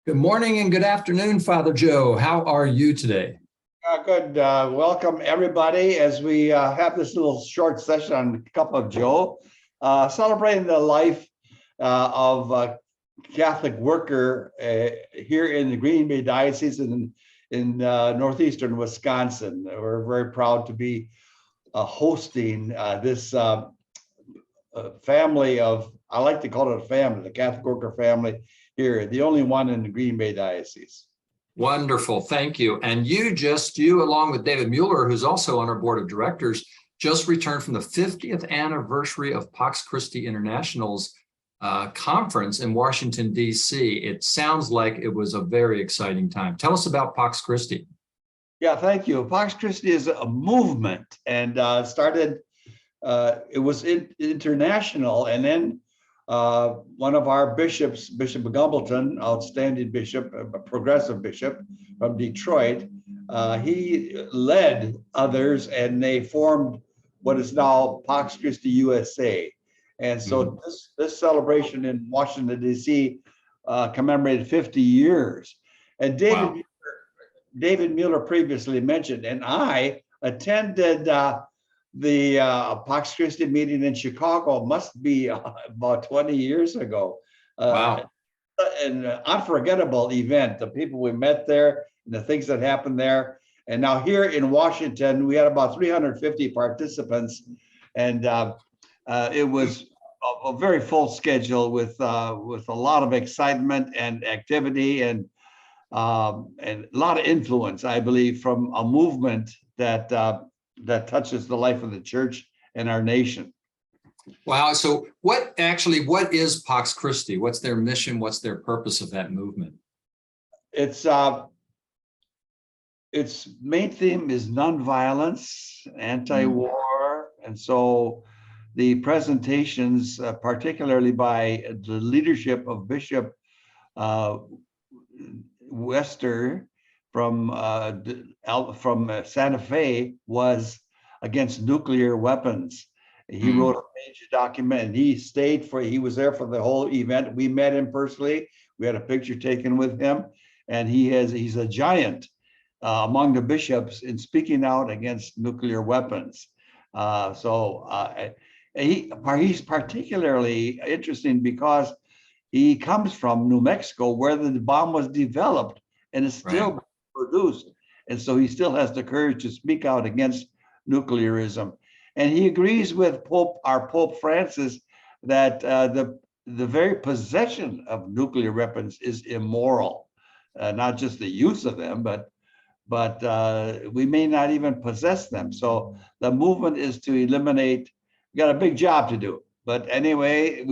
Good morning and good afternoon, Father Joe. How are you today? Good. Welcome, everybody, as we have this little short session on Cup of Joe, celebrating the life of a Catholic worker here in the Green Bay Diocese in northeastern Wisconsin. We're very proud to be hosting this family of, I like to call it a family, the Catholic worker family here, the only one in the Green Bay Diocese. Wonderful. Thank you. And you along with David Mueller, who's also on our board of directors, just returned from the 50th anniversary of Pax Christi International's conference in Washington, D.C. It sounds like it was a very exciting time. Tell us about Pax Christi. Yeah, thank you. Pax Christi is a movement and started, it was international, and then one of our bishops, Bishop Gumbleton, outstanding bishop, a progressive bishop from Detroit, he led others and they formed what is now Pax Christi USA. And so this celebration in Washington, D.C. Commemorated 50 years. And David Mueller previously mentioned, and I attended the Pax Christi meeting in Chicago, must be about 20 years ago. Wow. An unforgettable event, the people we met there and the things that happened there. And now here in Washington, we had about 350 participants, and it was a very full schedule with a lot of excitement and activity and a lot of influence, I believe, from a movement that touches the life of the church and our nation. Wow. So what is Pax Christi? What's their mission? What's their purpose of that movement? Its main theme is nonviolence, anti-war. And so the presentations, particularly by the leadership of Bishop Wester from Santa Fe, was against nuclear weapons. He wrote a major document, and he was there for the whole event. We met him personally. We had a picture taken with him, and he's a giant among the bishops in speaking out against nuclear weapons. He's particularly interesting because he comes from New Mexico, where the bomb was developed and is still produced. And so he still has the courage to speak out against nuclearism. And he agrees with our Pope Francis that the very possession of nuclear weapons is immoral, not just the use of them, but we may not even possess them. So the movement is to eliminate. We got a big job to do. But anyway,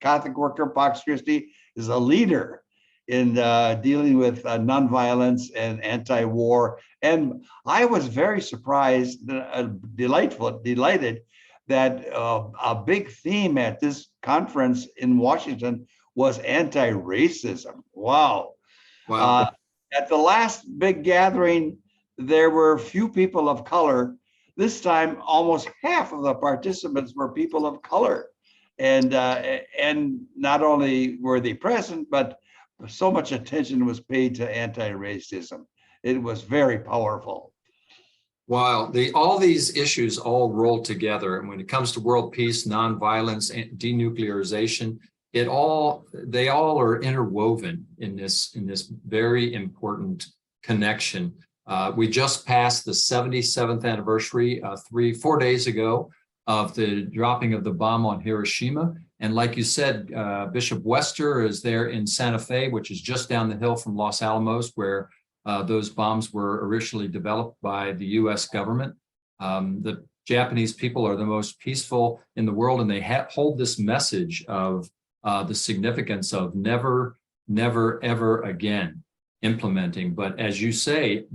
Catholic Worker Pax Christi is a leader in dealing with nonviolence and anti-war. And I was very surprised, delighted that a big theme at this conference in Washington was anti-racism. Wow. At the last big gathering, there were few people of color. This time, almost half of the participants were people of color. And not only were they present, but so much attention was paid to anti-racism. It was very powerful. Wow, all these issues all roll together. And when it comes to world peace, nonviolence, and denuclearization, they all are interwoven in this very important connection. We just passed the 77th anniversary 4 days ago of the dropping of the bomb on Hiroshima. And like you said, Bishop Wester is there in Santa Fe, which is just down the hill from Los Alamos, where those bombs were originally developed by the U.S. government. The Japanese people are the most peaceful in the world, and they hold this message of the significance of never, never, ever again implementing. But as you say,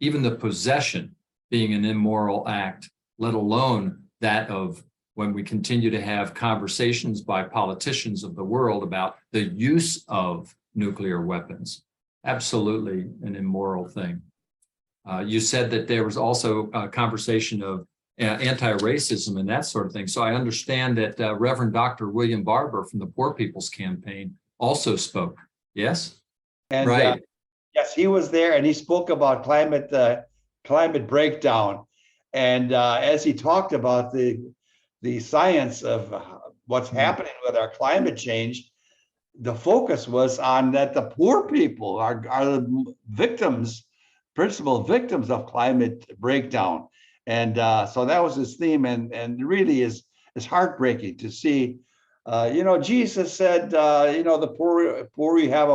even the possession being an immoral act, let alone that of when we continue to have conversations by politicians of the world about the use of nuclear weapons. Absolutely an immoral thing. You said that there was also a conversation of anti-racism and that sort of thing. So I understand that Reverend Dr. William Barber from the Poor People's Campaign also spoke. Yes? And Right. yes, he was there, and he spoke about climate breakdown. And as he talked about the science of what's happening with our climate change, the focus was on that the poor people are the victims, principal victims of climate breakdown. And so that was his theme, and really is heartbreaking to see. Jesus said, the poor you have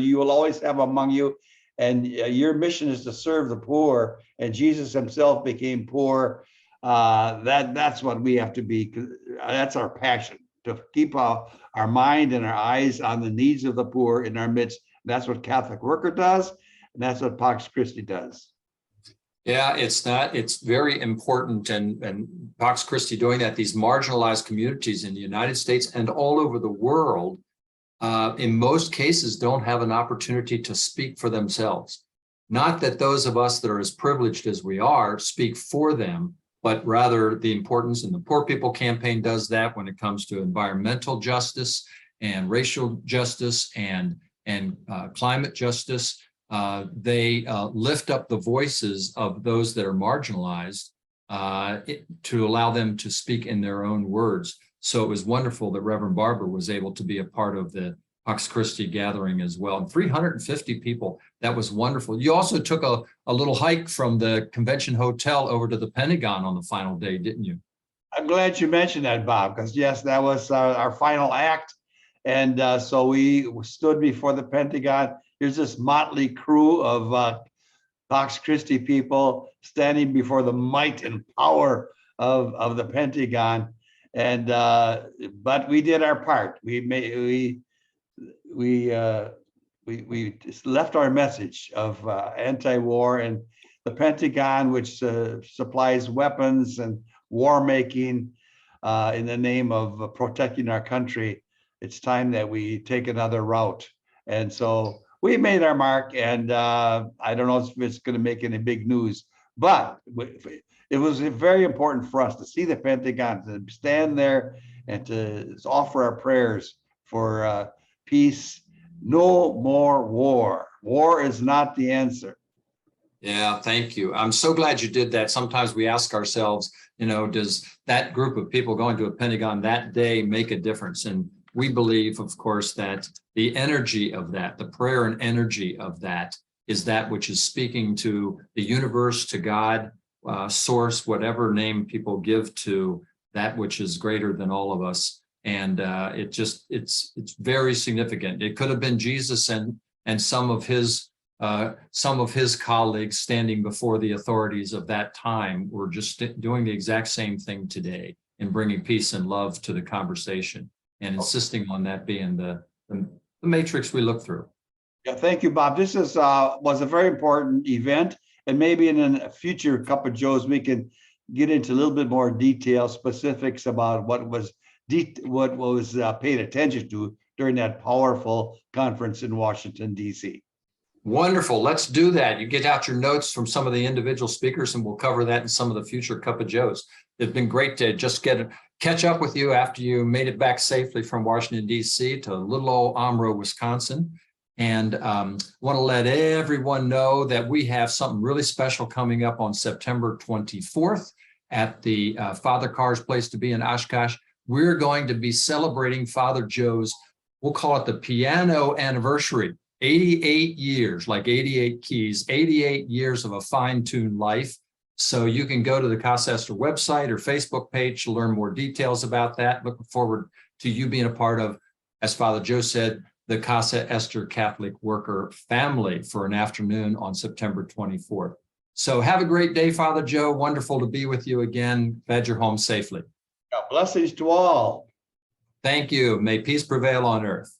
you will always have among you, and your mission is to serve the poor. And Jesus himself became poor. That's what we have to be. That's our passion, to keep our mind and our eyes on the needs of the poor in our midst. That's what Catholic Worker does, and that's what Pax Christi does. Yeah, it's very important, and Pax Christi doing that, these marginalized communities in the United States and all over the world, in most cases, don't have an opportunity to speak for themselves. Not that those of us that are as privileged as we are speak for them, but rather the importance, and the Poor People Campaign does that when it comes to environmental justice and racial justice and climate justice. They lift up the voices of those that are marginalized to allow them to speak in their own words. So it was wonderful that Reverend Barber was able to be a part of the Pax Christi gathering as well. And 350 people, that was wonderful. You also took a little hike from the convention hotel over to the Pentagon on the final day, didn't you? I'm glad you mentioned that, Bob, because yes, that was our final act. And so we stood before the Pentagon. There's this motley crew of Pax Christi people standing before the might and power of the Pentagon. And but we did our part. We just left our message of anti-war, and the Pentagon, which supplies weapons and war making in the name of protecting our country. It's time that we take another route. And so we made our mark, and I don't know if it's going to make any big news, but it was very important for us to see the Pentagon, to stand there and to offer our prayers for peace. No more war. War is not the answer. Yeah, thank you. I'm so glad you did that. Sometimes we ask ourselves, does that group of people going to a Pentagon that day make a difference? And we believe, of course, that the energy of that, the prayer and energy of that, is that which is speaking to the universe, to God, source, whatever name people give to that which is greater than all of us. And it's very significant. It could have been Jesus and some of his colleagues standing before the authorities of that time were just doing the exact same thing today in bringing peace and love to the conversation and insisting on that being the matrix we look through. Yeah, thank you, Bob. This was a very important event, and maybe in a future Cup of Joes we can get into a little bit more detail, specifics about what was paid attention to during that powerful conference in Washington, D.C. Wonderful. Let's do that. You get out your notes from some of the individual speakers, and we'll cover that in some of the future Cup of Joes. It's been great to just catch up with you after you made it back safely from Washington, D.C. to little old Omro, Wisconsin. And want to let everyone know that we have something really special coming up on September 24th at the Father Carr's place to be in Oshkosh. We're going to be celebrating Father Joe's, we'll call it the piano anniversary. 88 years, like 88 keys, 88 years of a fine-tuned life. So you can go to the Casa Esther website or Facebook page to learn more details about that. Looking forward to you being a part of, as Father Joe said, the Casa Esther Catholic Worker family for an afternoon on September 24th. So have a great day, Father Joe. Wonderful to be with you again. Glad you're home safely. Blessings to all. Thank you. May peace prevail on earth.